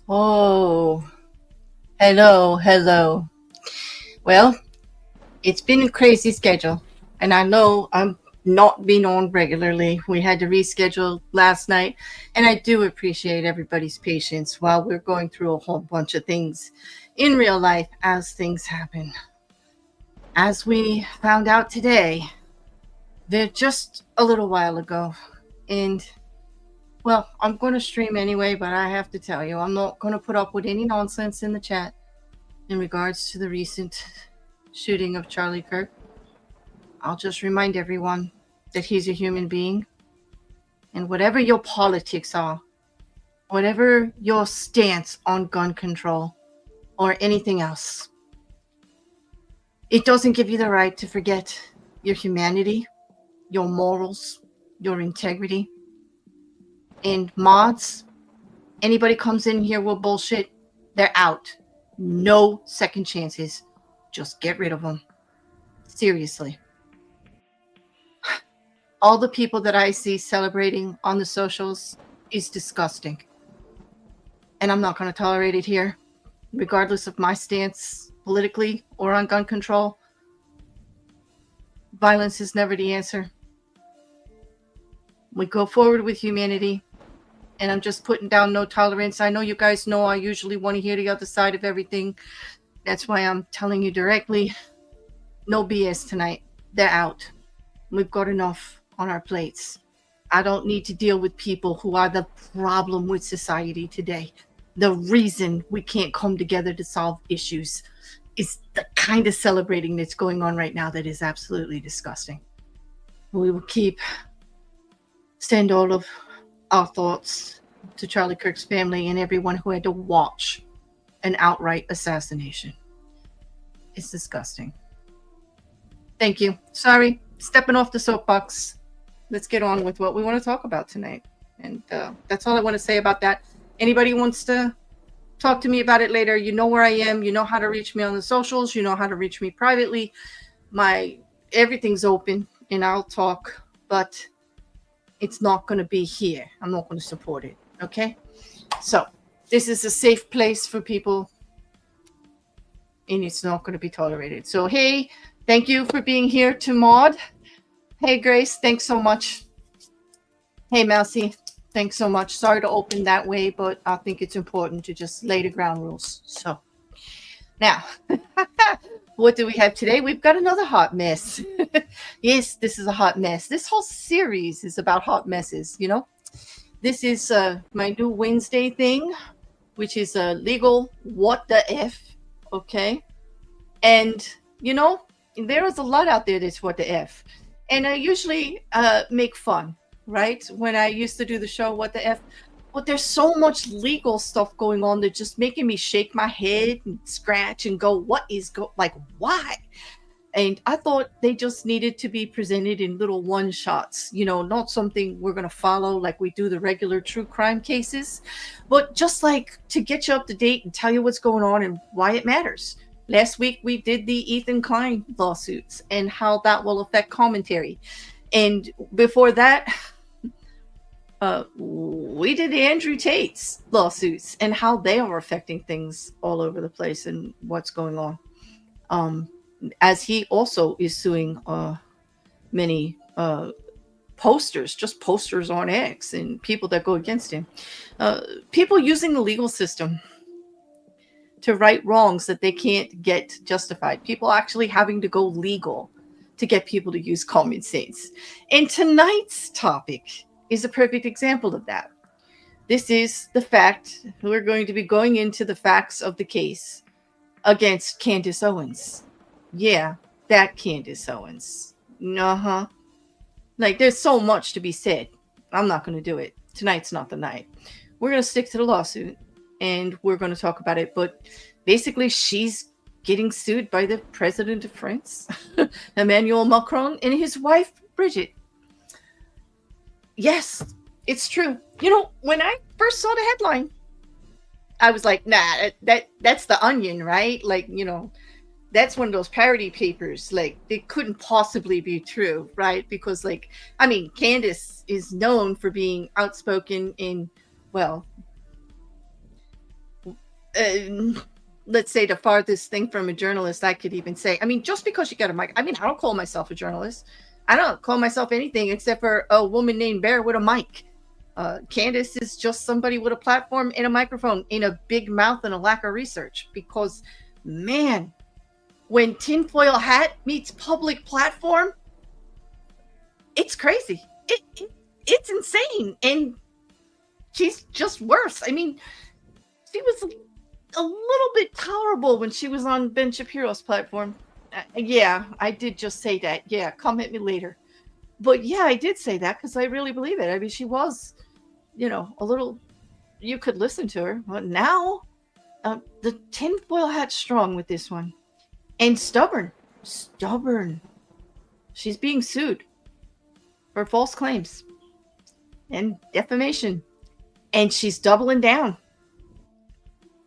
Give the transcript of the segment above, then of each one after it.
Oh, hello. Well, it's been a crazy schedule, and I know I'm not being on regularly. We had to reschedule last night, and I do appreciate everybody's patience while we're going through a whole bunch of things in real life as things happen. As we found out today, they're just a little while ago, and well, I'm going to stream anyway, but I have to tell you, I'm not going to put up with any nonsense in the chat in regards to the recent shooting of Charlie Kirk. I'll just remind everyone that he's a human being, and whatever your politics are, whatever your stance on gun control or anything else, it doesn't give you the right to forget your humanity, your morals, your integrity. And mods, anybody comes in here with bullshit, they're out. No second chances. Just get rid of them. Seriously. All the people that I see celebrating on the socials is disgusting. And I'm not going to tolerate it here, regardless of my stance politically or on gun control. Violence is never the answer. We go forward with humanity, and I'm just putting down no tolerance. I know you guys know I usually want to hear the other side of everything. That's why I'm telling you directly, no BS tonight. They're out. We've got enough on our plates. I don't need to deal with people who are the problem with society today. The reason we can't come together to solve issues is the kind of celebrating that's going on right now that is absolutely disgusting. We will send all of our thoughts to Charlie Kirk's family and everyone who had to watch an outright assassination. It's disgusting. Thank you. Sorry, stepping off the soapbox. Let's get on with what we want to talk about tonight. And that's all I want to say about that. Anybody wants to talk to me about it later, you know where I am. You know how to reach me on the socials. You know how to reach me privately. Everything's open, and I'll talk, but it's not going to be here. I'm not going to support it. Okay? So, this is a safe place for people, and it's not going to be tolerated. So, hey, thank you for being here to Maud. Hey, Grace, thanks so much. Hey, Mousy, thanks so much. Sorry to open that way, but I think it's important to just lay the ground rules. So, now, what do we have today? We've got another hot mess. Yes, this is a hot mess. This whole series is about hot messes, you know? This is my new Wednesday thing, which is a legal what the F, okay? And, you know, there is a lot out there that's what the F. And I usually make fun, right? When I used to do the show, What the F? But there's so much legal stuff going on that's just making me shake my head and scratch and go, what is why? And I thought they just needed to be presented in little one shots, you know, not something we're going to follow like we do the regular true crime cases, but just like to get you up to date and tell you what's going on and why it matters. Last week, we did the Ethan Klein lawsuits and how that will affect commentary. And before that, we did the Andrew Tate's lawsuits and how they are affecting things all over the place and what's going on. As he also is suing many posters, just posters on X and people that go against him. People using the legal system to right wrongs that they can't get justified. People actually having to go legal to get people to use common sense. And tonight's topic is a perfect example of that. This is the fact. We're going to be going into the facts of the case against Candace Owens. Yeah, that Candace Owens. Uh-huh. Like, there's so much to be said. I'm not going to do it. Tonight's not the night. We're going to stick to the lawsuit, and we're going to talk about it. But basically, she's getting sued by the president of France, Emmanuel Macron, and his wife, Brigitte. Yes, it's true. You know, when I first saw the headline, I was like, nah, that's the Onion, right? Like, you know, that's one of those parody papers. Like, it couldn't possibly be true, right? Because, like, I mean, Candace is known for being outspoken in, well, let's say the farthest thing from a journalist I could even say. I mean, just because you got a mic, I mean, I don't call myself a journalist. I don't call myself anything except for a woman named Bear with a mic. Candace is just somebody with a platform and a microphone and a big mouth and a lack of research. Because, man, when tinfoil hat meets public platform, it's crazy. It's insane. And she's just worse. I mean, she was a little bit tolerable when she was on Ben Shapiro's platform. Yeah, I did just say that. Yeah, come at me later. But yeah, I did say that because I really believe it. I mean, she was, a little, you could listen to her. But now, the tinfoil hat's strong with this one. And stubborn. She's being sued for false claims and defamation. And she's doubling down.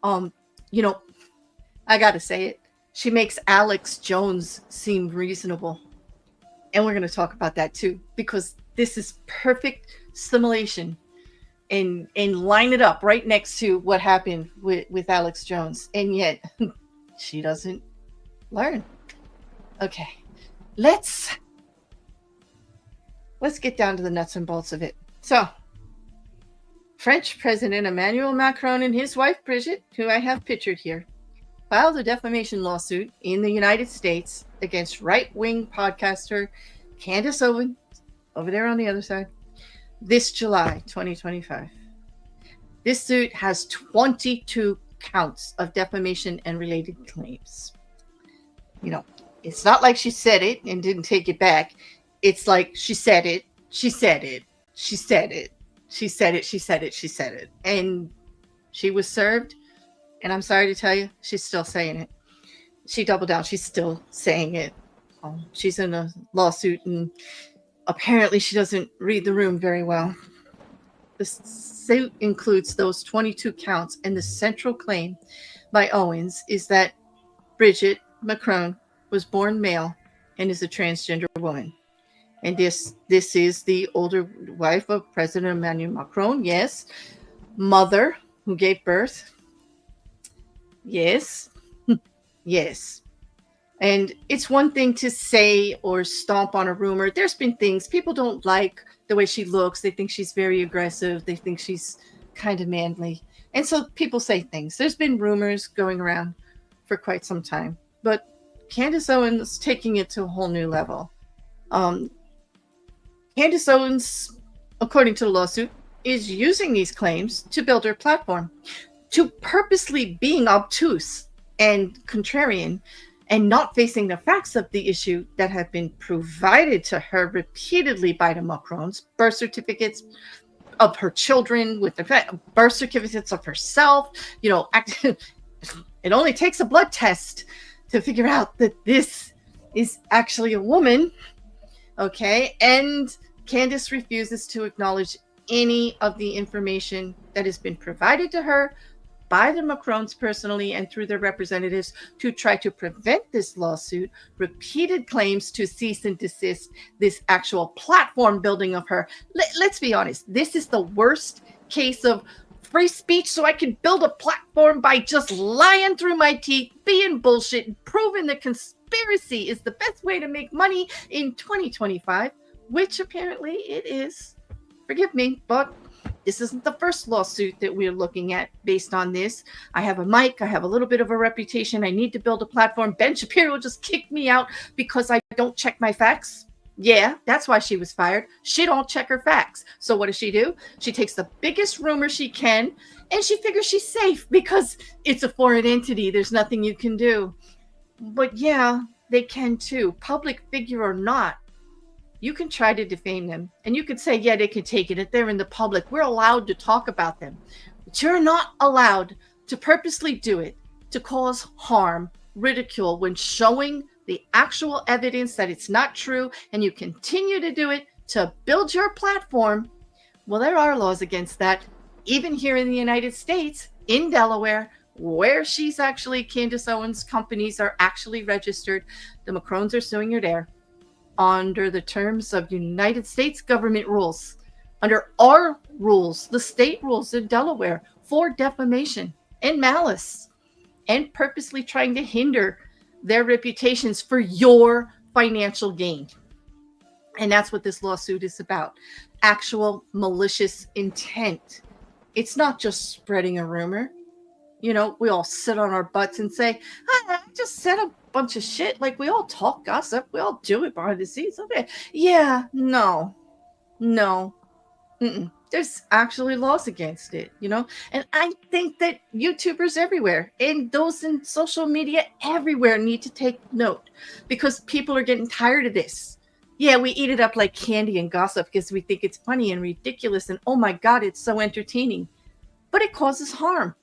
I gotta say it. She makes Alex Jones seem reasonable. And we're going to talk about that too, because this is perfect simulation and line it up right next to what happened with Alex Jones. And yet she doesn't learn. Okay. Let's get down to the nuts and bolts of it. So, French President Emmanuel Macron and his wife Brigitte, who I have pictured here, filed a defamation lawsuit in the United States against right-wing podcaster Candace Owens, over there on the other side, this July 2025. This suit has 22 counts of defamation and related claims. It's not like she said it and didn't take it back. It's like she said it, she said it, she said it, she said it, she said it, she said it. And she was served. And I'm sorry to tell you, she's still saying it. She doubled down. She's still saying it. She's in a lawsuit, and apparently she doesn't read the room very well. The suit includes those 22 counts, and the central claim by Owens is that Brigitte Macron was born male and is a transgender woman. And this is the older wife of President Emmanuel Macron. Yes. Mother who gave birth. Yes. Yes. And it's one thing to say or stomp on a rumor. There's been things people don't like the way she looks. They think she's very aggressive. They think she's kind of manly. And so people say things. There's been rumors going around for quite some time. But Candace Owens is taking it to a whole new level. Candace Owens, according to the lawsuit, is using these claims to build her platform, to purposely being obtuse and contrarian and not facing the facts of the issue that have been provided to her repeatedly by the Macrons, birth certificates of her children, with the birth certificates of herself. It only takes a blood test to figure out that this is actually a woman. Okay. And Candace refuses to acknowledge any of the information that has been provided to her by the Macrons personally and through their representatives to try to prevent this lawsuit, repeated claims to cease and desist this actual platform building of her. Let's be honest, this is the worst case of free speech, so I can build a platform by just lying through my teeth, being bullshit, and proving the conspiracy is the best way to make money in 2025, which apparently it is. Forgive me, but this isn't the first lawsuit that we're looking at based on this. I have a mic. I have a little bit of a reputation. I need to build a platform. Ben Shapiro just kicked me out because I don't check my facts. Yeah, that's why she was fired. She don't check her facts. So what does she do? She takes the biggest rumor she can, and she figures she's safe because it's a foreign entity. There's nothing you can do. But yeah, they can too. Public figure or not. You can try to defame them, and you could say, yeah, they can take it if they're in the public. We're allowed to talk about them, but you're not allowed to purposely do it to cause harm, ridicule, when showing the actual evidence that it's not true, and you continue to do it to build your platform. Well, there are laws against that, even here in the United States, in Delaware, where she's actually, Candace Owens' companies are actually registered. The Macrons are suing her there under the terms of United States government rules, under our rules, the state rules in Delaware for defamation. and malice and purposely trying to hinder their reputations for your financial gain. And that's what this lawsuit is about. Actual malicious intent. It's not just spreading a rumor. You know, we all sit on our butts and say, I just said a bunch of shit. Like, we all talk gossip. We all do it behind the scenes. Okay. Yeah, no. There's actually laws against it, you know? And I think that YouTubers everywhere and those in social media everywhere need to take note, because people are getting tired of this. Yeah, we eat it up like candy and gossip because we think it's funny and ridiculous and, oh my God, it's so entertaining. But it causes harm.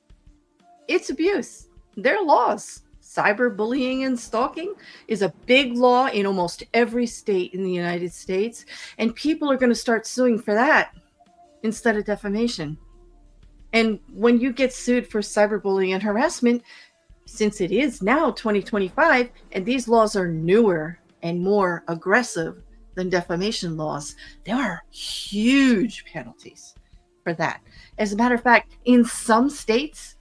It's abuse. There are laws. Cyberbullying and stalking is a big law in almost every state in the United States, and people are going to start suing for that instead of defamation. And when you get sued for cyberbullying and harassment, since it is now 2025 and these laws are newer and more aggressive than defamation laws, there are huge penalties for that. As a matter of fact, in some states,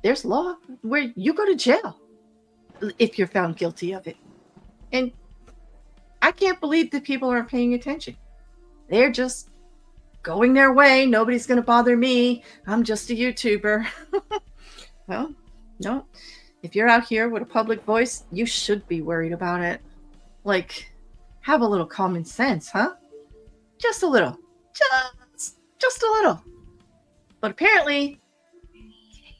there's law where you go to jail if you're found guilty of it. And I can't believe that people aren't paying attention. They're just going their way. Nobody's going to bother me. I'm just a YouTuber. Well, no. If you're out here with a public voice, you should be worried about it. Like, have a little common sense, huh? Just a little. Just a little. But apparently,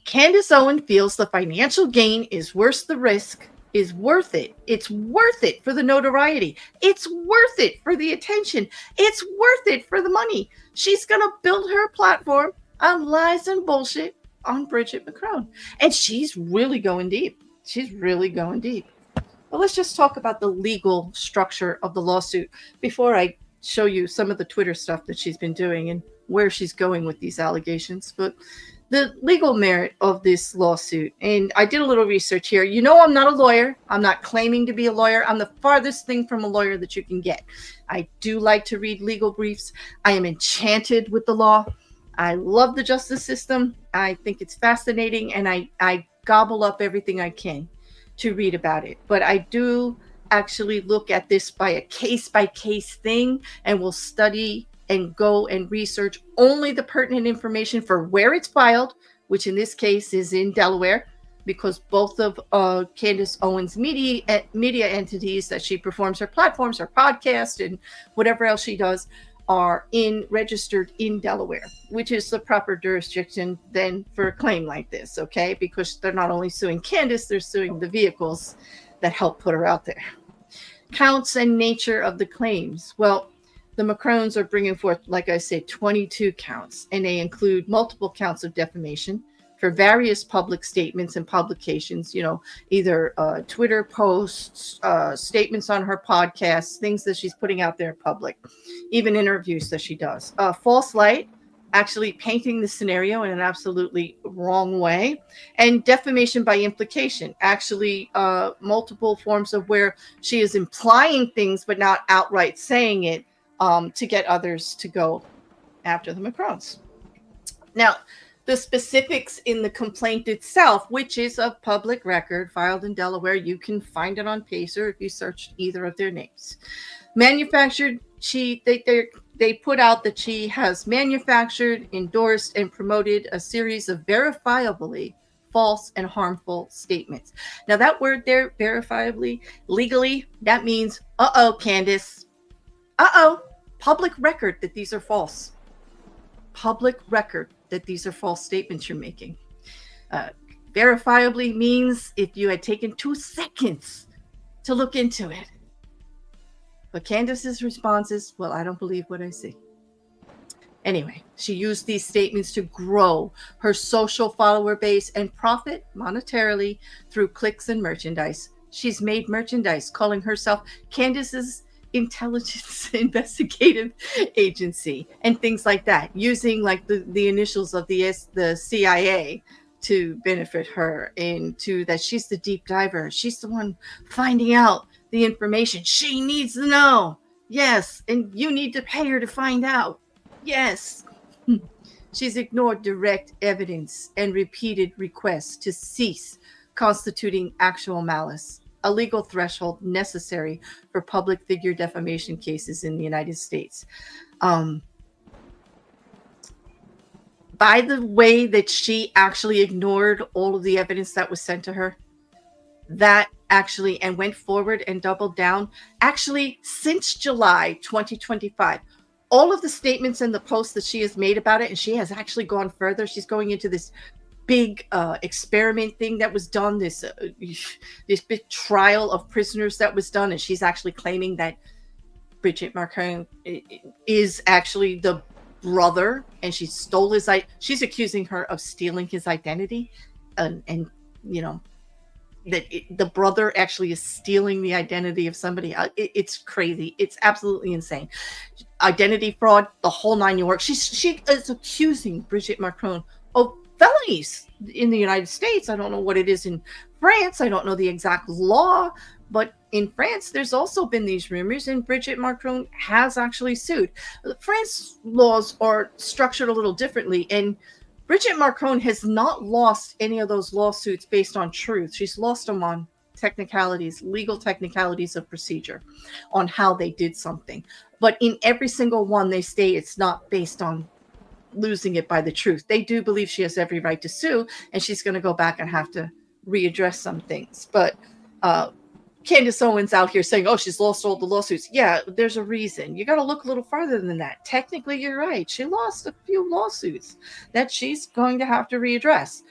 Candace Owens feels the financial gain is worth the risk, is worth it. It's worth it for the notoriety. It's worth it for the attention. It's worth it for the money. She's going to build her platform on lies and bullshit on Bridget Macron. And she's really going deep. She's really going deep. But let's just talk about the legal structure of the lawsuit before I show you some of the Twitter stuff that she's been doing and where she's going with these allegations. But the legal merit of this lawsuit, and I did a little research here. You know, I'm not a lawyer. I'm not claiming to be a lawyer. I'm the farthest thing from a lawyer that you can get. I do like to read legal briefs. I am enchanted with the law. I love the justice system. I think it's fascinating, and I gobble up everything I can to read about it. But I do actually look at this by a case-by-case thing, and will study and go and research only the pertinent information for where it's filed, which in this case is in Delaware, because both of Candace Owens' media entities that she performs her platforms, her podcast, and whatever else she does are registered in Delaware, which is the proper jurisdiction then for a claim like this, okay? Because they're not only suing Candace, they're suing the vehicles that help put her out there. Counts and nature of the claims. Well, the Macrons are bringing forth, like I said, 22 counts, and they include multiple counts of defamation for various public statements and publications, you know, either Twitter posts, statements on her podcasts, things that she's putting out there in public, even interviews that she does. False light, actually painting the scenario in an absolutely wrong way, and defamation by implication, actually multiple forms of where she is implying things but not outright saying it, to get others to go after the Macrons. Now, the specifics in the complaint itself, which is of public record, filed in Delaware, you can find it on Pacer if you search either of their names. Manufactured, they put out that she has manufactured, endorsed, and promoted a series of verifiably false and harmful statements. Now, that word there, verifiably, legally, that means, Candace, public record that these are false. Public record that these are false statements you're making. Verifiably means if you had taken 2 seconds to look into it. But Candace's response is, well, I don't believe what I see. Anyway, she used these statements to grow her social follower base and profit monetarily through clicks and merchandise. She's made merchandise, calling herself Candace's intelligence investigative agency and things like that, using like the initials of the CIA to benefit her, into that she's the deep diver. She's the one finding out the information she needs to know. Yes, and you need to pay her to find out. Yes. She's ignored direct evidence and repeated requests to cease constituting actual malice, a legal threshold necessary for public figure defamation cases in the United States. By the way that she actually ignored all of the evidence that was sent to her, that actually, and went forward and doubled down, actually, since July 2025, all of the statements and the posts that she has made about it, and she has actually gone further. She's going into this big experiment thing that was done, this big trial of prisoners that was done, and she's actually claiming that Bridget Macron is actually the brother, and she stole his. She's accusing her of stealing his identity, and you know that the brother actually is stealing the identity of somebody. It's crazy. It's absolutely insane. Identity fraud, the whole 9 yards. She is accusing Bridget Macron of felonies in the United States. I don't know what it is in France. I don't know the exact law, but in France, there's also been these rumors, and Bridget Macron has actually sued. France laws are structured a little differently, and Bridget Macron has not lost any of those lawsuits based on truth. She's lost them on technicalities, legal technicalities of procedure, on how they did something. But in every single one, they say it's not based on losing it by the truth. They do believe she has every right to sue, and she's going to go back and have to readdress some things. But Candace Owens out here saying, oh, she's lost all the lawsuits. Yeah, there's a reason. You got to look a little farther than that. Technically, you're right. She lost a few lawsuits that she's going to have to readdress.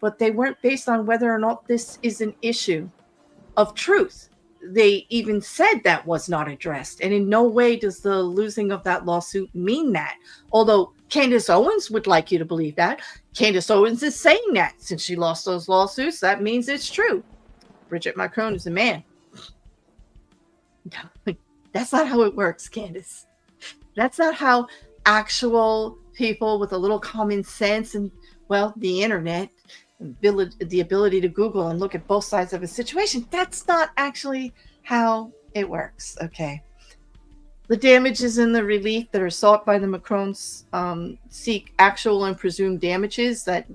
But they weren't based on whether or not this is an issue of truth. They even said that was not addressed. And in no way does the losing of that lawsuit mean that. Although Candace Owens would like you to believe that. Candace Owens is saying that since she lost those lawsuits, that means it's true. Bridget Macron is a man. That's not how it works, Candace. That's not how actual people with a little common sense and, well, the internet, the ability to Google and look at both sides of a situation, that's not actually how it works, okay? The damages and the relief that are sought by the Macrons seek actual and presumed damages. That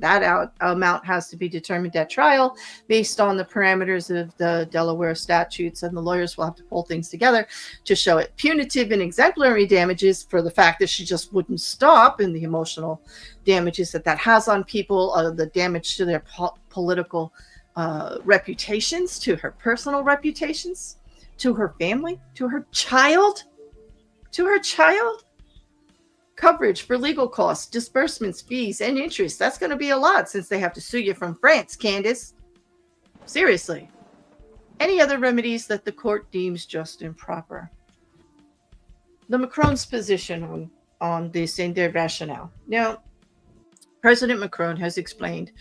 amount has to be determined at trial based on the parameters of the Delaware statutes, and the lawyers will have to pull things together to show it. Punitive and exemplary damages for the fact that she just wouldn't stop, and the emotional damages that has on people, the damage to their political reputations, to her personal reputations, to her family, to her child. Coverage for legal costs, disbursements, fees, and interest. That's going to be a lot since they have to sue you from France, Candace. Seriously. Any other remedies that the court deems just and proper. The Macron's position on this and their rationale. Now, President Macron has explained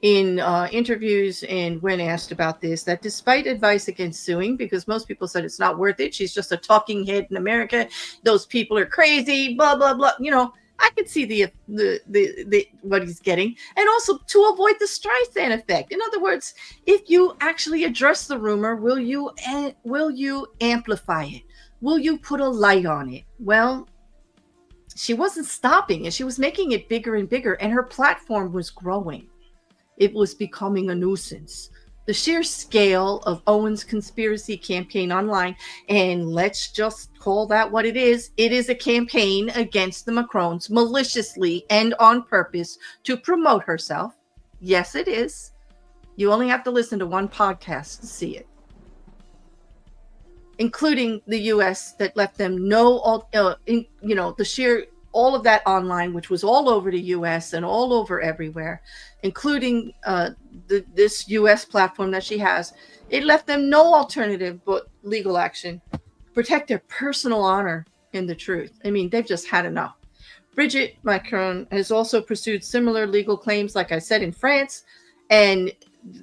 in interviews and when asked about this, that despite advice against suing, because most people said it's not worth it, she's just a talking head in America, those people are crazy, blah, blah, blah. I could see the what he's getting. And also to avoid the Streisand effect. In other words, if you actually address the rumor, will you amplify it? Will you put a light on it? Well, she wasn't stopping, and she was making it bigger and bigger, and her platform was growing. It was becoming a nuisance. The sheer scale of Owens' conspiracy campaign online, and let's just call that what it is a campaign against the Macrons maliciously and on purpose to promote herself. Yes, it is. You only have to listen to one podcast to see it. Including the U.S. that let them know, the sheer, all of that online, which was all over the U.S. and all over everywhere, including this U.S. platform that she has. It left them no alternative but legal action. Protect their personal honor in the truth. I mean, they've just had enough. Bridget Macron has also pursued similar legal claims, like I said, in France, and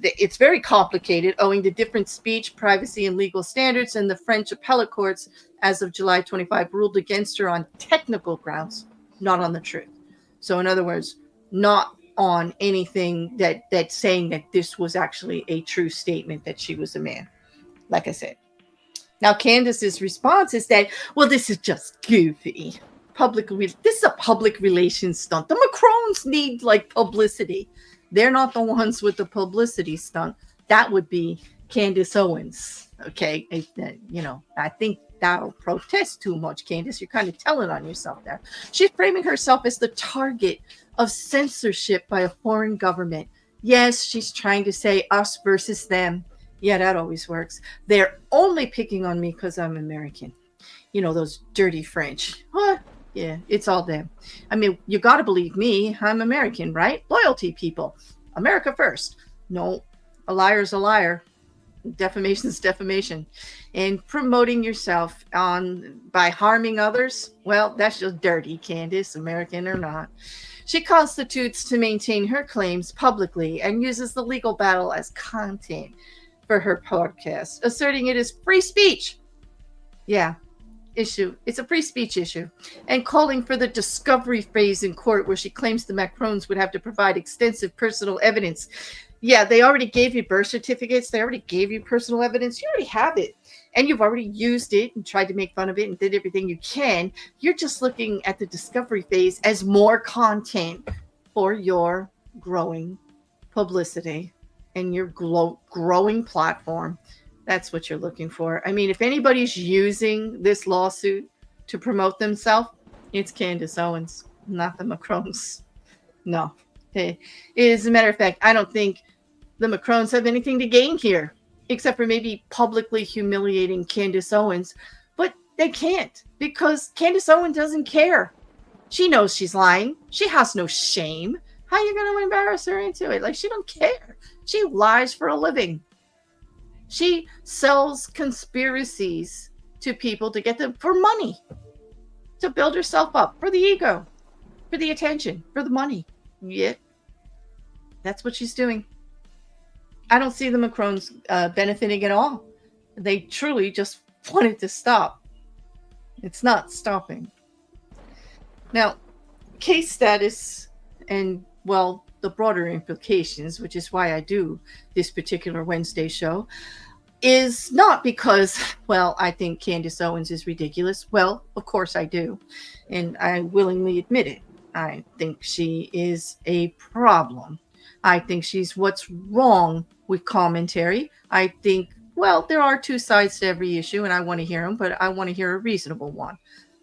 it's very complicated owing to different speech, privacy, and legal standards, and the French appellate courts, as of July 25, ruled against her on technical grounds, not on the truth. So in other words, not on anything that's saying that this was actually a true statement that she was a man, like I said. Now, Candace's response is that, well, this is just goofy. this is a public relations stunt. The Macrons need like publicity. They're not the ones with the publicity stunt. That would be Candace Owens. Okay. I think that'll protest too much, Candace. You're kind of telling on yourself there. She's framing herself as the target of censorship by a foreign government. Yes, she's trying to say us versus them. Yeah, that always works. They're only picking on me because I'm American. Those dirty French. What? Yeah, it's all them. I mean, you got to believe me. I'm American, right? Loyalty, people. America first. No, a liar's a liar. Defamation's defamation. And promoting yourself by harming others, well, that's just dirty, Candace, American or not. She constitutes to maintain her claims publicly and uses the legal battle as content for her podcast, asserting it is free speech. Yeah, issue. It's a free speech issue. And calling for the discovery phase in court where she claims the Macrons would have to provide extensive personal evidence. Yeah, they already gave you birth certificates. They already gave you personal evidence. You already have it. And you've already used it and tried to make fun of it and did everything you can. You're just looking at the discovery phase as more content for your growing publicity and your growing platform. That's what you're looking for. I mean, if anybody's using this lawsuit to promote themselves, it's Candace Owens, not the Macrons. No. As a matter of fact, I don't think the Macrons have anything to gain here, except for maybe publicly humiliating Candace Owens. But they can't, because Candace Owens doesn't care. She knows she's lying. She has no shame. How are you going to embarrass her into it? Like, she don't care. She lies for a living. She sells conspiracies to people to get them for money, to build herself up, for the ego, for the attention, for the money. Yeah, that's what she's doing. I don't see the Macrons benefiting at all. They truly just want it to stop. It's not stopping. Now, case status and, well, the broader implications, which is why I do this particular Wednesday show, is not because, well, I think Candace Owens is ridiculous. Well, of course I do. And I willingly admit it. I think she is a problem. I think she's what's wrong with commentary. I think, well, there are two sides to every issue, and I want to hear them, but I want to hear a reasonable one,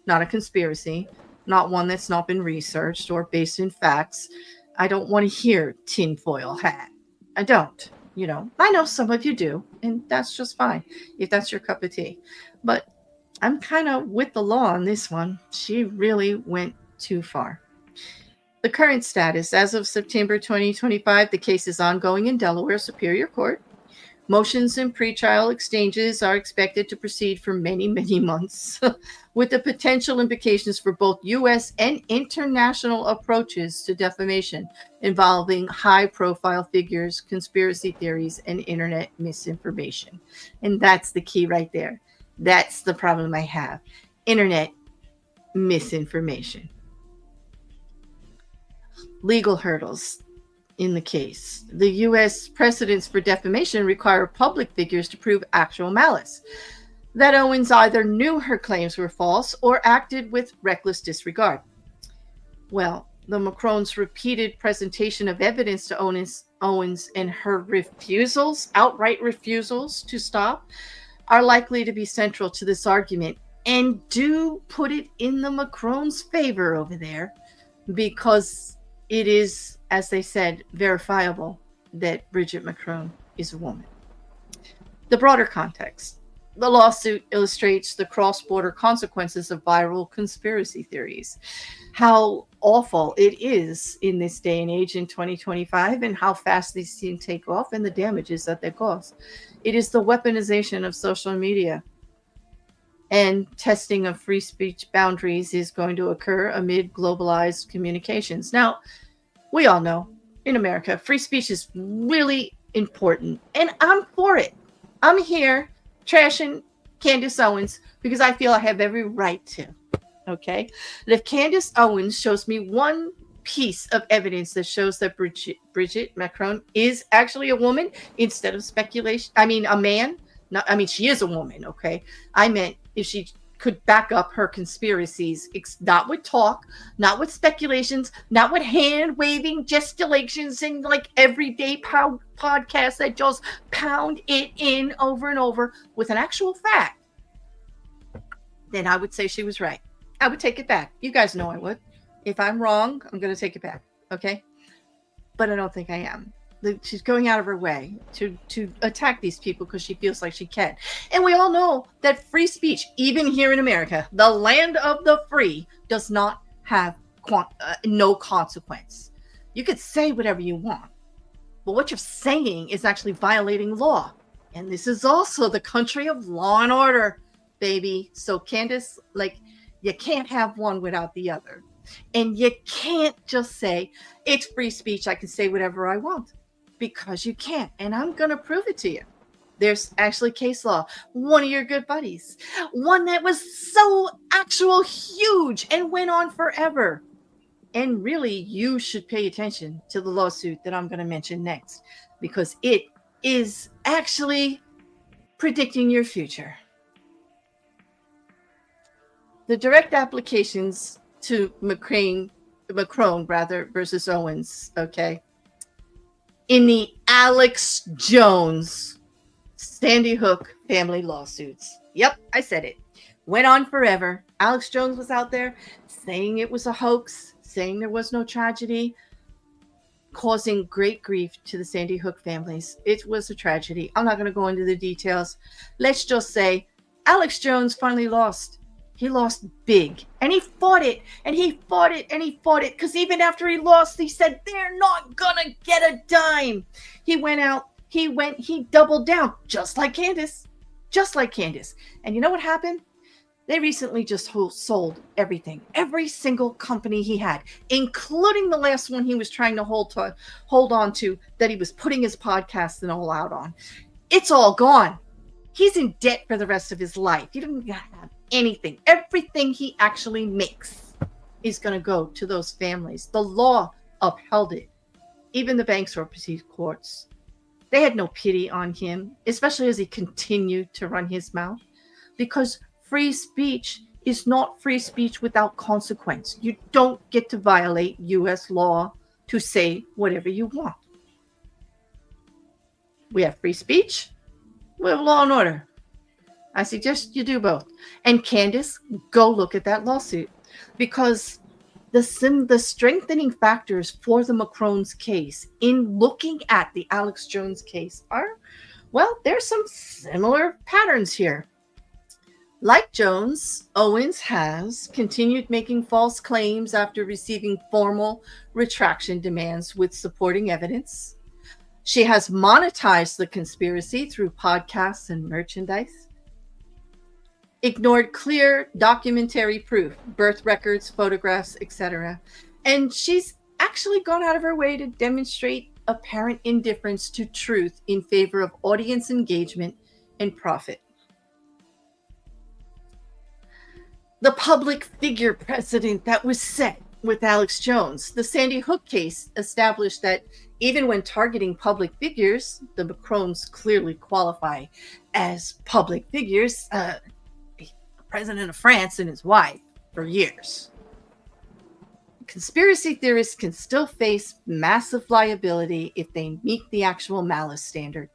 not a conspiracy, not one that's not been researched or based in facts. I don't want to hear tinfoil hat. I don't. I know some of you do, and that's just fine if that's your cup of tea. But I'm kind of with the law on this one. She really went too far. The current status, as of September 2025, the case is ongoing in Delaware Superior Court. Motions and pretrial exchanges are expected to proceed for many, many months, with the potential implications for both U.S. and international approaches to defamation involving high-profile figures, conspiracy theories, and internet misinformation. And that's the key right there. That's the problem I have. Internet misinformation. Legal hurdles in the case. The U.S. precedents for defamation require public figures to prove actual malice, that Owens either knew her claims were false or acted with reckless disregard. Well, the Macron's repeated presentation of evidence to Owens and her outright refusals to stop, are likely to be central to this argument and do put it in the Macron's favor over there, because it is, as they said, verifiable that Bridget Macron is a woman. The broader context. The lawsuit illustrates the cross-border consequences of viral conspiracy theories, how awful it is in this day and age in 2025, and how fast these seem to take off, and the damages that they cause. It is the weaponization of social media, and testing of free speech boundaries is going to occur amid globalized communications. Now, we all know in America, free speech is really important, and I'm for it. I'm here trashing Candace Owens because I feel I have every right to. Okay? And if Candace Owens shows me one piece of evidence that shows that Bridget Macron is actually a woman instead of speculation, a man. She is a woman, okay? I meant if she could back up her conspiracies. It's not with talk, not with speculations, not with hand waving gesticulations and like everyday podcasts that just pound it in over and over with an actual fact. Then I would say she was right. I would take it back. You guys know I would. If I'm wrong, I'm going to take it back. Okay? But I don't think I am. She's going out of her way to attack these people because she feels like she can. And we all know that free speech, even here in America, the land of the free, does not have no consequence. You could say whatever you want, but what you're saying is actually violating law. And this is also the country of law and order, baby. So Candace, like, you can't have one without the other. And you can't just say, it's free speech, I can say whatever I want. Because you can't. And I'm going to prove it to you. There's actually case law. One of your good buddies. One that was so actual huge and went on forever. And really, you should pay attention to the lawsuit that I'm going to mention next. Because it is actually predicting your future. The direct applications to Macron versus Owens, okay? In the Alex Jones Sandy Hook family lawsuits. Yep, I said it. Went on forever. Alex Jones was out there saying it was a hoax, saying there was no tragedy, causing great grief to the Sandy Hook families. It was a tragedy. I'm not going to go into the details. Let's just say Alex Jones finally lost. He lost big, and he fought it, and he fought it, and he fought it, because even after he lost, he said, they're not gonna get a dime. He went out, he doubled down, just like Candace. And you know what happened? They recently just sold everything, every single company he had, including the last one he was trying to hold on to, that he was putting his podcast and all out on. It's all gone. He's in debt for the rest of his life. He doesn't have anything. Everything he actually makes is going to go to those families. The law upheld it. Even the bankruptcy courts. They had no pity on him, especially as he continued to run his mouth, because free speech is not free speech without consequence. You don't get to violate U.S. law to say whatever you want. We have free speech. We have law and order. I suggest you do both. And Candace, go look at that lawsuit, because the strengthening factors for the Macron's case in looking at the Alex Jones case are, well, there's some similar patterns here. Like Jones, Owens has continued making false claims after receiving formal retraction demands with supporting evidence. She has monetized the conspiracy through podcasts and merchandise. Ignored clear documentary proof, birth records, photographs, etc. And she's actually gone out of her way to demonstrate apparent indifference to truth in favor of audience engagement and profit. The public figure precedent that was set with Alex Jones, the Sandy Hook case, established that even when targeting public figures, the Macrons clearly qualify as public figures. President of France and his wife for years. Conspiracy theorists can still face massive liability if they meet the actual malice standard.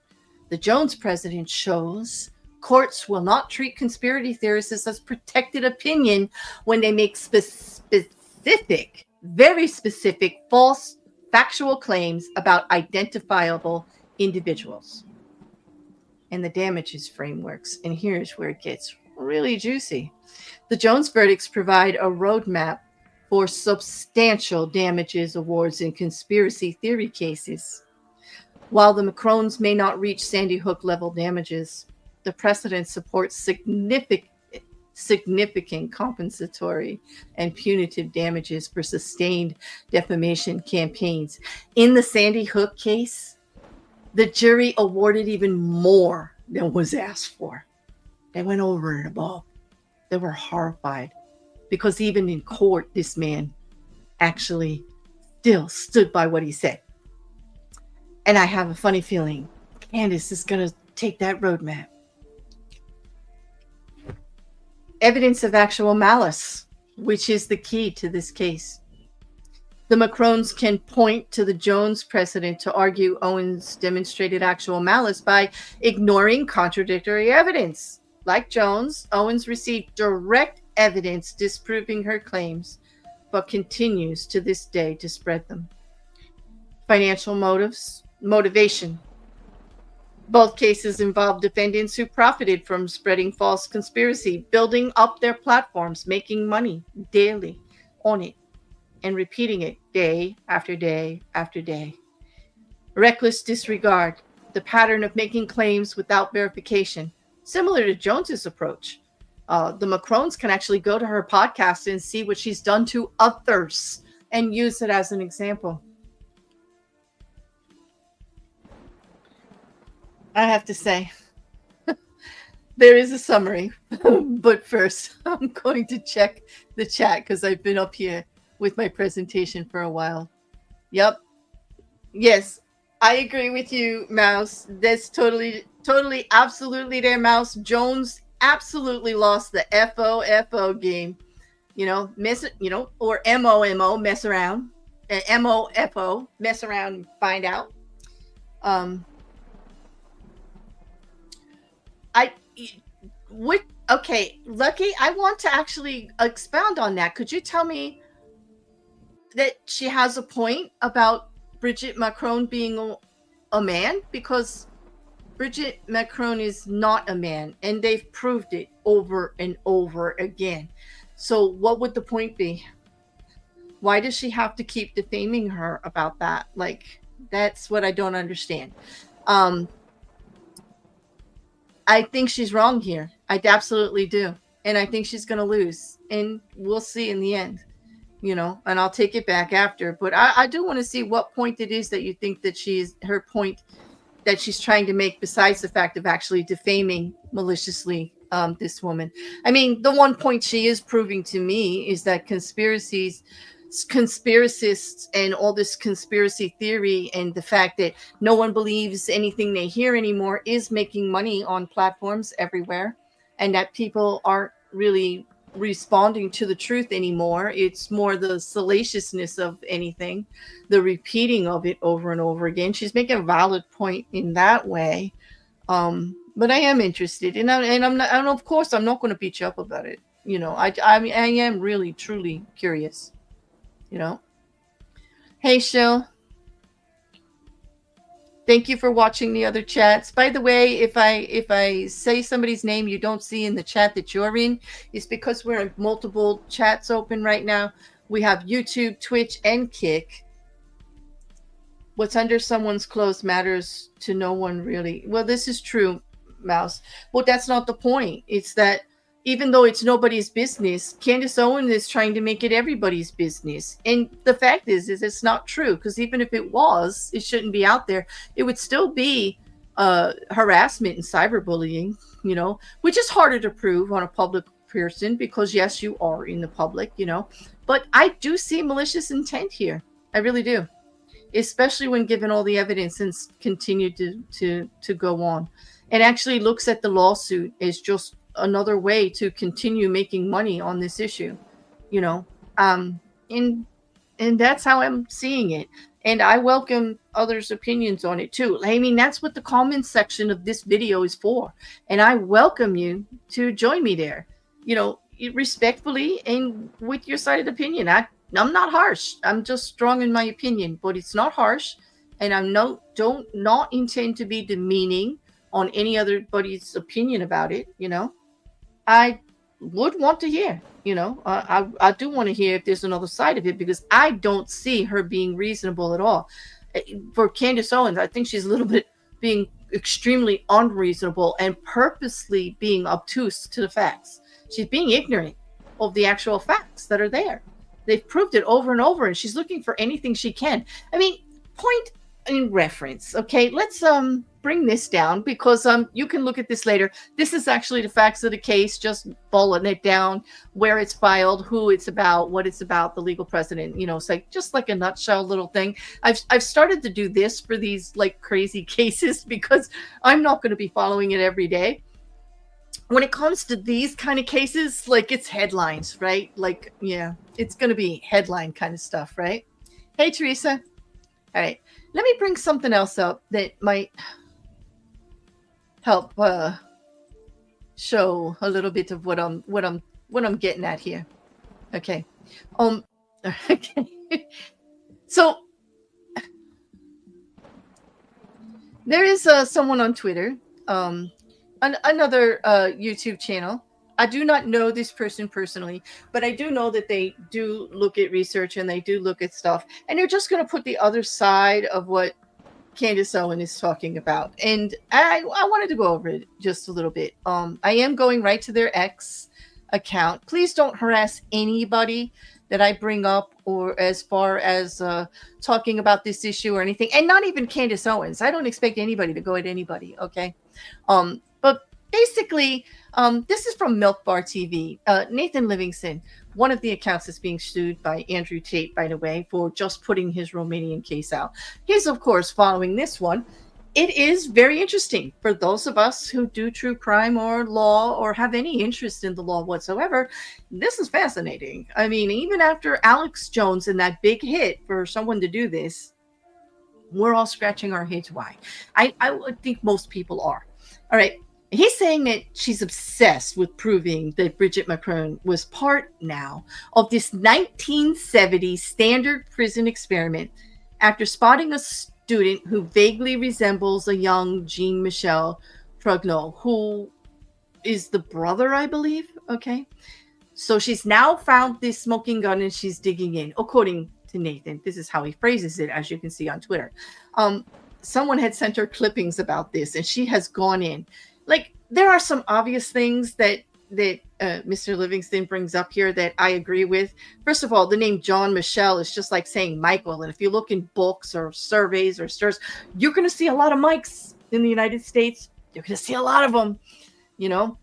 The Jones president shows courts will not treat conspiracy theorists as protected opinion when they make specific, very specific, false factual claims about identifiable individuals. And the damages frameworks. And here's where it gets really juicy. The Jones verdicts provide a roadmap for substantial damages awards in conspiracy theory cases. While the Macrons may not reach Sandy Hook level damages, the precedent supports significant compensatory and punitive damages for sustained defamation campaigns. In the Sandy Hook case, the jury awarded even more than was asked for. They went over and above. They were horrified because even in court, this man actually still stood by what he said. And I have a funny feeling Candace is going to take that roadmap. evidence of actual malice, which is the key to this case. The Macrons can point to the Jones precedent to argue Owens demonstrated actual malice by ignoring contradictory evidence. Like Jones, Owens received direct evidence disproving her claims, but continues to this day to spread them. Financial motivation. Both cases involve defendants who profited from spreading false conspiracy, building up their platforms, making money daily on it, and repeating it day after day after day. Reckless disregard, the pattern of making claims without verification, similar to Jones's approach. The Macrons can actually go to her podcast and see what she's done to others and use it as an example. I have to say, there is a summary, but first I'm going to check the chat because I've been up here with my presentation for a while. Yep. Yes, I agree with you, Mouse. That's totally, absolutely there, Mouse. Jones absolutely lost the FOFO game. Or MOMO, mess around. MOFO, mess around and find out. Okay, Lucky, I want to actually expound on that. Could you tell me that she has a point about Bridget Macron being a man? Because Bridget Macron is not a man, and they've proved it over and over again. So what would the point be? Why does she have to keep defaming her about that? Like, that's what I don't understand. I think she's wrong here. I absolutely do. And I think she's going to lose. And we'll see in the end, and I'll take it back after. But I do want to see what point it is that you think that her point that she's trying to make, besides the fact of actually defaming maliciously this woman. I mean, the one point she is proving to me is that conspiracists and all this conspiracy theory and the fact that no one believes anything they hear anymore is making money on platforms everywhere, and that people aren't really responding to the truth anymore. It's more the salaciousness of anything, the repeating of it over and over again. She's making a valid point in that way. But I am interested, and I'm not, and of course I'm not going to beat you up about it. I mean, I am really truly curious. Hey, Shill. Thank you for watching the other chats. By the way, if I say somebody's name you don't see in the chat that you're in, it's because we're in multiple chats open right now. We have YouTube, Twitch, and Kick. What's under someone's clothes matters to no one, really. Well, this is true, Mouse. Well, that's not the point. It's that even though it's nobody's business, Candace Owens is trying to make it everybody's business. And the fact is it's not true, because even if it was, it shouldn't be out there. It would still be harassment and cyberbullying, which is harder to prove on a public person because, yes, you are in the public, But I do see malicious intent here. I really do, especially when given all the evidence and continue to go on. It actually looks at the lawsuit as just another way to continue making money on this issue, and that's how I'm seeing it. And I welcome others' opinions on it too. I mean, that's what the comments section of this video is for. And I welcome you to join me there, respectfully and with your sided opinion. I'm not harsh. I'm just strong in my opinion, but it's not harsh. And I don't intend to be demeaning on any other body's opinion about it. I would want to hear, I do want to hear if there's another side of it, because I don't see her being reasonable at all. For Candace Owens, I think she's a little bit being extremely unreasonable and purposely being obtuse to the facts. She's being ignorant of the actual facts that are there. They've proved it over and over, and she's looking for anything she can. I mean, point in reference. Okay, let's bring this down, because you can look at this later. This is actually the facts of the case, just bulleting it down, where it's filed, who it's about, what it's about, the legal precedent. It's like just like a nutshell little thing. I've started to do this for these like crazy cases because I'm not going to be following it every day. when it comes to these kind of cases, like it's headlines, right? Like, yeah, it's going to be headline kind of stuff, right? Hey, Teresa. All right. Let me bring something else up that might help show a little bit of what I'm getting at here. Okay. Okay. So there is someone on Twitter, another YouTube channel. I do not know this person personally, but I do know that they do look at research and they do look at stuff, and they're just going to put the other side of what Candace Owens is talking about. And I wanted to go over it just a little bit. I am going right to their X account. Please don't harass anybody that I bring up, or as far as talking about this issue or anything, and not even Candace Owens. I don't expect anybody to go at anybody, okay? But basically, this is from Milk Bar TV. Nathan Livingston, one of the accounts is being sued by Andrew Tate, by the way, for just putting his Romanian case out. He's, of course, following this one. It is very interesting for those of us who do true crime or law or have any interest in the law whatsoever. This is fascinating. I mean, even after Alex Jones and that big hit for someone to do this, we're all scratching our heads why. I would think most people are. All right. He's saying that she's obsessed with proving that Bridget Macron was part now of this 1970 standard prison experiment after spotting a student who vaguely resembles a young Jean-Michel Trugnot, who is the brother, I believe. Okay. So she's now found this smoking gun and she's digging in, according to Nathan. This is how he phrases it, as you can see on Twitter. Someone had sent her clippings about this and she has gone in. Like, there are some obvious things that Mr. Livingston brings up here that I agree with. First of all, the name John Michel is just like saying Michael. And if you look in books or surveys or stirs, you're going to see a lot of Mikes in the United States. You're going to see a lot of them, you know,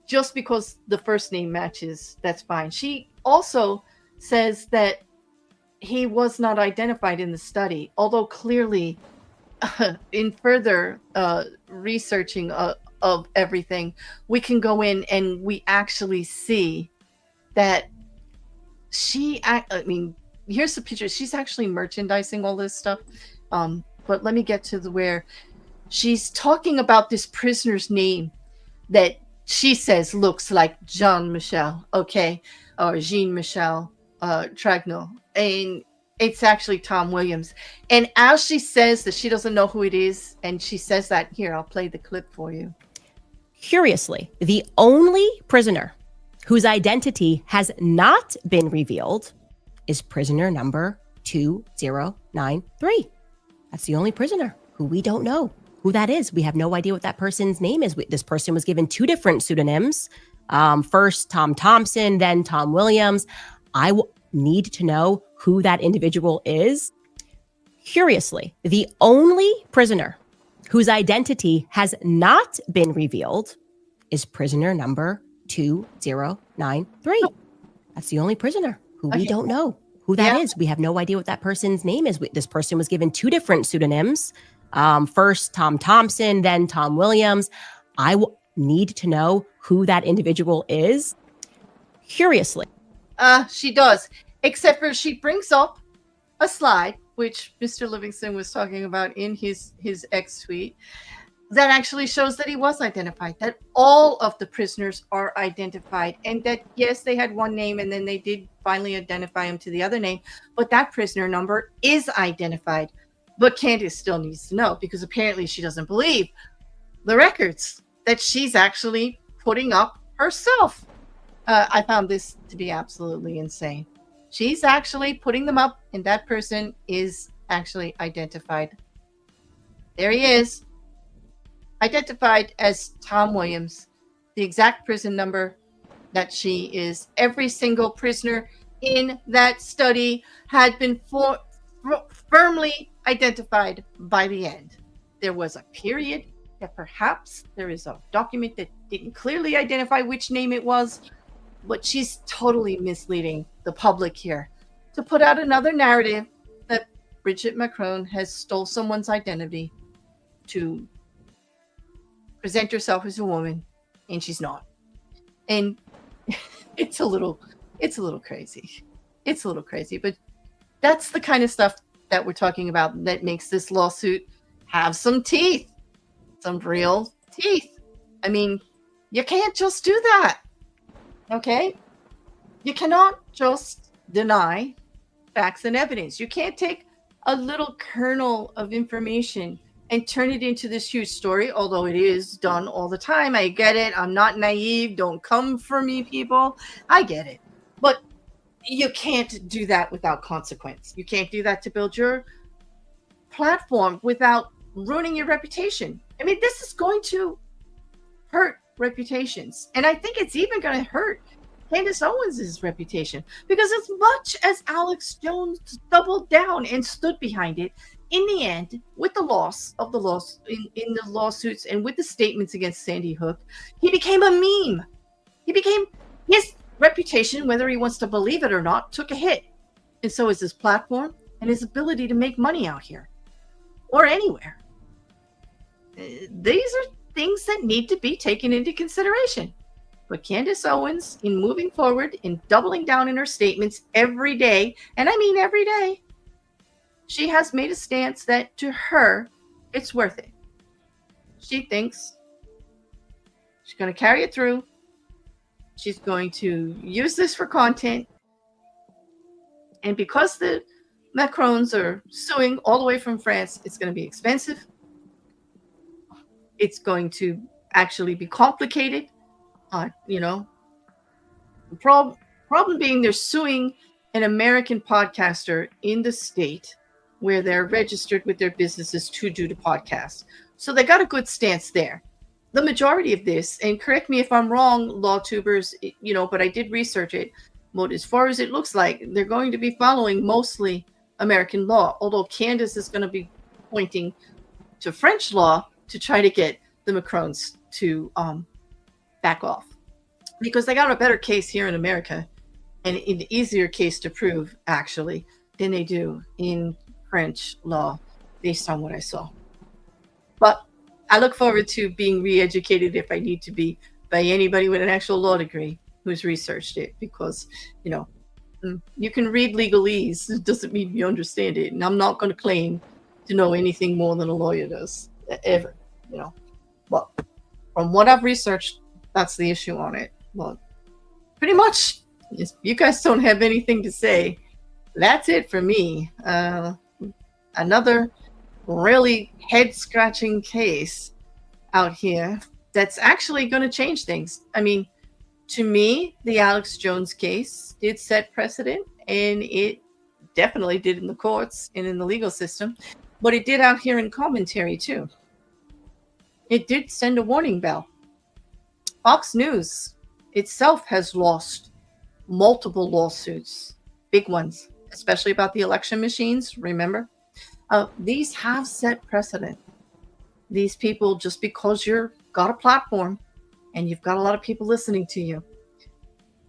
just because the first name matches, that's fine. She also says that he was not identified in the study, although clearly in further researching of everything, we can go in and we actually see that I mean, here's the picture. She's actually merchandising all this stuff. But let me get to where she's talking about this prisoner's name that she says looks like Jean-Michel, okay, or Jean-Michel Trugnot, and it's actually Tom Williams. And as she says that she doesn't know who it is, and she says that, here, I'll play the clip for you. Curiously, the only prisoner whose identity has not been revealed is prisoner number 2093. That's the only prisoner who we don't know who that is. We have no idea what that person's name is. This person was given two different pseudonyms. First Tom Thompson, then Tom Williams. I need to know who that individual is. Curiously, the only prisoner whose identity has not been revealed is prisoner number 2093. That's the only prisoner who we don't know who that is. We have no idea what that person's name is. This person was given two different pseudonyms. First Tom Thompson, then Tom Williams. I need to know who that individual is. Curiously. She does, except for she brings up a slide, which Mr. Livingston was talking about in his X tweet, that actually shows that he was identified, that all of the prisoners are identified, and that, yes, they had one name and then they did finally identify him to the other name, but that prisoner number is identified. But Candace still needs to know, because apparently she doesn't believe the records that she's actually putting up herself. I found this to be absolutely insane. She's actually putting them up, and that person is actually identified. There he is, identified as Tom Williams, the exact prison number that she is. Every single prisoner in that study had been firmly identified by the end. There was a period that perhaps there is a document that didn't clearly identify which name it was, but she's totally misleading the public here to put out another narrative that Bridget Macron has stole someone's identity to present herself as a woman and she's not. And it's a little crazy. It's a little crazy, but that's the kind of stuff that we're talking about that makes this lawsuit have some teeth, some real teeth. I mean, you can't just do that. Okay? You cannot just deny facts and evidence. You can't take a little kernel of information and turn it into this huge story, although it is done all the time. I get it. I'm not naive. Don't come for me, people. I get it. But you can't do that without consequence. You can't do that to build your platform without ruining your reputation. I mean, this is going to hurt reputations. And I think it's even going to hurt Candace Owens' reputation, because as much as Alex Jones doubled down and stood behind it, in the end, with the loss of the in the lawsuits and with the statements against Sandy Hook, he became a meme. His reputation, whether he wants to believe it or not, took a hit. And so is his platform and his ability to make money out here or anywhere. These are things that need to be taken into consideration. But Candace Owens, in moving forward, in doubling down in her statements every day, and I mean every day, she has made a stance that to her, it's worth it. She thinks she's going to carry it through. She's going to use this for content. And because the Macrons are suing all the way from France, it's going to be expensive. It's going to actually be complicated. The problem being they're suing an American podcaster in the state where they're registered with their businesses to do the podcast. So they got a good stance there. The majority of this, and correct me if I'm wrong, law tubers, but I did research it. But as far as it looks like, they're going to be following mostly American law, although Candace is going to be pointing to French law to try to get the Macrons to back off, because they got a better case here in America and an easier case to prove, actually, than they do in French law, based on what I saw. But I look forward to being re-educated, if I need to be, by anybody with an actual law degree who's researched it, because, you can read legalese. It doesn't mean you understand it. And I'm not going to claim to know anything more than a lawyer does, ever, But from what I've researched, that's the issue on it. Well, pretty much, if you guys don't have anything to say, that's it for me. Another really head-scratching case out here that's actually going to change things. I mean, to me, the Alex Jones case did set precedent, and it definitely did in the courts and in the legal system, but it did out here in commentary too. It did send a warning bell. Fox News itself has lost multiple lawsuits, big ones, especially about the election machines, remember? These have set precedent. These people, just because you've got a platform and you've got a lot of people listening to you,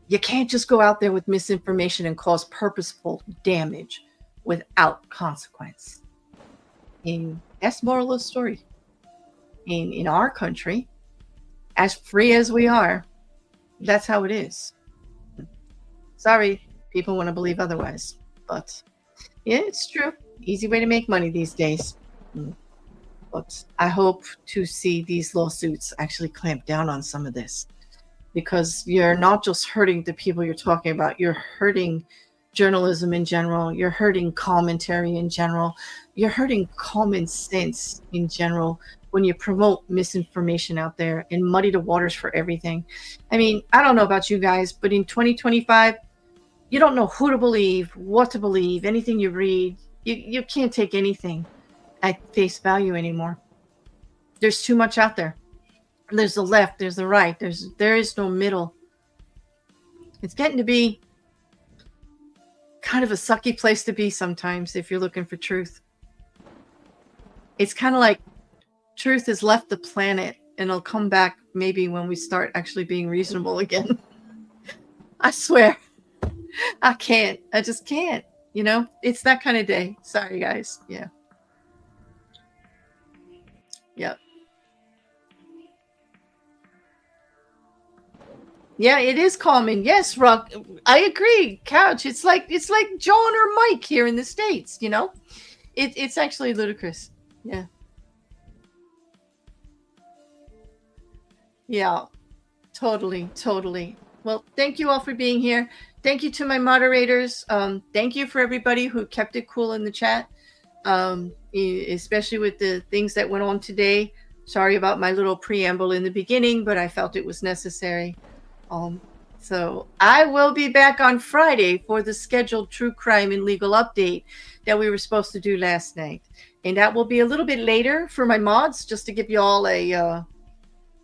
you can't just go out there with misinformation and cause purposeful damage without consequence. And that's moral of the story. In our country, as free as we are, that's how it is. Sorry, people want to believe otherwise. But yeah, it's true. Easy way to make money these days. But I hope to see these lawsuits actually clamp down on some of this, because you're not just hurting the people you're talking about. You're hurting journalism in general. You're hurting commentary in general. You're hurting common sense in general when you promote misinformation out there and muddy the waters for everything. I mean, I don't know about you guys, but in 2025, you don't know who to believe, what to believe, anything you read. You can't take anything at face value anymore. There's too much out there. There's the left, there's the right, there is no middle. It's getting to be kind of a sucky place to be sometimes if you're looking for truth. It's kind of like truth has left the planet, and it'll come back maybe when we start actually being reasonable again. I swear. I can't. I just can't. It's that kind of day. Sorry, guys. Yeah. Yep. Yeah, it is common. Yes, Rock. I agree. Couch. It's like John or Mike here in the States, you know? It's actually ludicrous. Yeah. Yeah. Totally, totally. Well, thank you all for being here. Thank you to my moderators. Thank you for everybody who kept it cool in the chat, especially with the things that went on today. Sorry about my little preamble in the beginning, but I felt it was necessary. So I will be back on Friday for the scheduled true crime and legal update that we were supposed to do last night. And that will be a little bit later for my mods, just to give you all a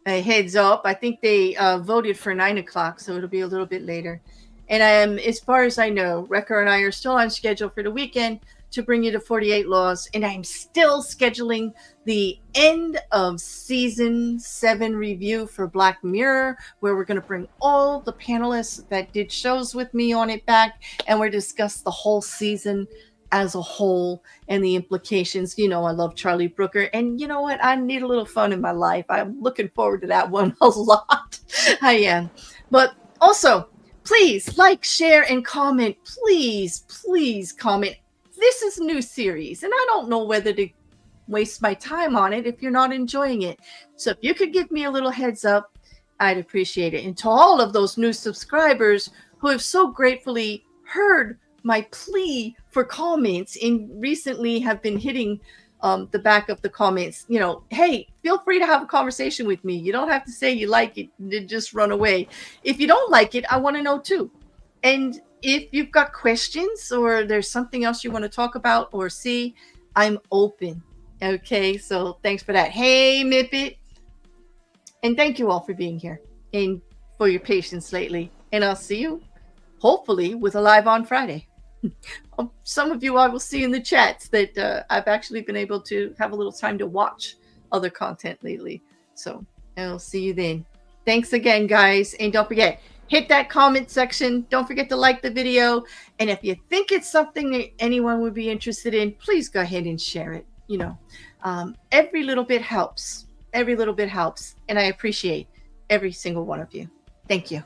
heads up. I think they voted for 9 o'clock, so it'll be a little bit later. And as far as I know, Wrecker and I are still on schedule for the weekend to bring you to 48 Laws. And I'm still scheduling the end of season 7 review for Black Mirror, where we're going to bring all the panelists that did shows with me on it back, and we're discuss the whole season as a whole and the implications. You know, I love Charlie Brooker, and you know what? I need a little fun in my life. I'm looking forward to that one a lot. I am. But also, please like, share, and comment. Please comment. This is a new series, and I don't know whether to waste my time on it if you're not enjoying it. So if you could give me a little heads up, I'd appreciate it. And to all of those new subscribers who have so gratefully heard my plea for comments and recently have been hitting the back of the comments, you know, hey, feel free to have a conversation with me. You don't have to say you like it and just run away. If you don't like it, I want to know too. And if you've got questions or there's something else you want to talk about or see, I'm open. Okay, so thanks for that. Hey, Mippet. And thank you all for being here and for your patience lately. And I'll see you, hopefully, with a live on Friday. Some of you I will see in the chats that I've actually been able to have a little time to watch other content lately. So I'll see you then. Thanks again, guys. And don't forget, hit that comment section. Don't forget to like the video. And if you think it's something that anyone would be interested in, please go ahead and share it. You know, every little bit helps. Every little bit helps. And I appreciate every single one of you. Thank you.